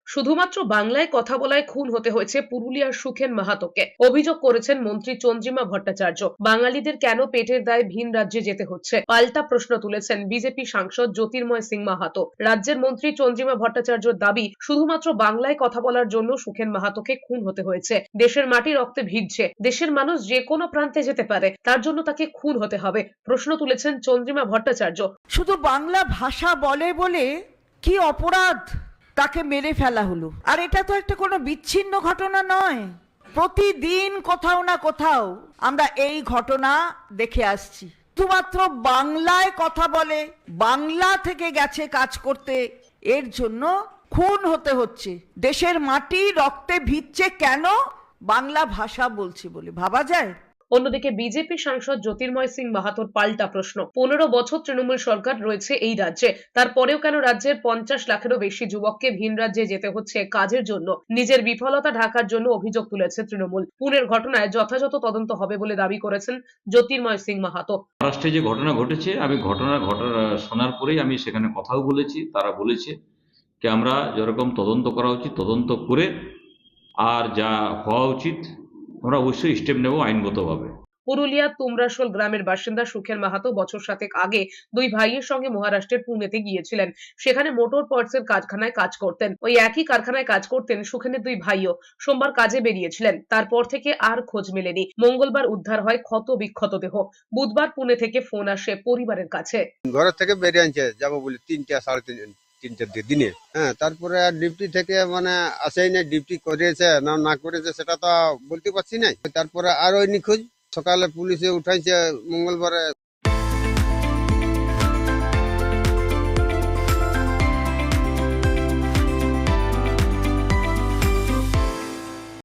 শুধুমাত্র বাংলায় কথা বলায় খুন হতে হয়েছে পুরুলিয়ার সুখেন মাহাতোকে। অভিযোগ করেছেন মন্ত্রী চন্দ্রিমা ভট্টাচার্য। বাঙালিদের কেন পেটের দায়ে ভিন রাজ্যে যেতে হচ্ছে, পাল্টা প্রশ্ন তুলেছেন বিজেপি সাংসদ জ্যোতির্ময় সিং মাহাতো। রাজ্যের মন্ত্রী চন্দ্রিমা ভট্টাচার্যর দাবি, শুধুমাত্র বাংলায় কথা বলার জন্য সুখেন মাহাতোকে খুন হতে হয়েছে। দেশের মাটি রক্তে ভিজছে, দেশের মানুষ যে কোনো প্রান্তে যেতে পারে, তার জন্য তাকে খুন হতে হবে। প্রশ্ন তুলেছেন চন্দ্রিমা ভট্টাচার্য। শুধু বাংলা ভাষা বলে বলে কি অপরাধ তাকে মেরে ফেলা হলো? আর এটা তো একটা কোনো বিচ্ছিন্ন ঘটনা নয়, প্রতিদিন কোথাও না কোথাও আমরা এই ঘটনা দেখে আসছি। শুধুমাত্র বাংলায় কথা বলে, বাংলা থেকে গেছে কাজ করতে, এর জন্য খুন হতে হচ্ছে। দেশের মাটি রক্তে ভিজছে কেন? বাংলা ভাষা বলছি বলে। ভাবা যায়? অন্যদিকে বিজেপি সাংসদ জ্যোতির্ময় সিং মাহাতোর পাল্টা প্রশ্ন, 15 বছর তৃণমূল সরকার রয়েছে এই রাজ্যে, তারপরেও কেন রাজ্যের 50 লাখেরও বেশি যুবককে ভিন রাজ্যে যেতে হচ্ছে কাজের জন্য? নিজের বিফলতা ঢাকার জন্য অভিযোগ তুলেছে তৃণমূল। পুনের ঘটনায় যথাযথ তদন্ত হবে বলে দাবি করেছেন জ্যোতির্ময় সিং মাহাতো। মহারাষ্ট্রে যে ঘটনা ঘটেছে, আমি ঘটনা শোনার পরেই আমি সেখানে কথাও বলেছি। তারা বলেছে যে আমরা যেরকম তদন্ত করা উচিত তদন্ত করে, আর যা হওয়া উচিত আমরা অবশ্যই স্টেপ নেব আইনগতভাবে। পুরুলিয়ার তুমরাশোল গ্রামের বাসিন্দা সুখেন মাহাতো বছর 7 আগে দুই ভাইয়ের সঙ্গে মহারাষ্ট্রের পুনেতে গিয়েছিলেন। সেখানে মোটর পার্টসের কারখানায় কাজ করতেন। ওই একই কারখানায় কাজ করতেন সুখেনের দুই ভাইও। সোমবার কাজে বেরিয়েছিলেন, তারপর থেকে আর খোঁজ মেলেনি। মঙ্গলবার উদ্ধার হয় ক্ষত বিক্ষত দেহ। বুধবার পুনে থেকে ফোন আসে পরিবারের কাছে। ঘরের থেকে বেরিয়ে আনছে যাবো বলে 3টা, 3:30 দিনে। হ্যাঁ, তারপরে আর ডিউটি থেকে মানে আসেই না। ডিউটি করেছে না না করেছে সেটা তো বলতে পারছি না। তারপরে আর ওই নিখোঁজ। সকালে পুলিশে উঠাইছে মঙ্গলবারে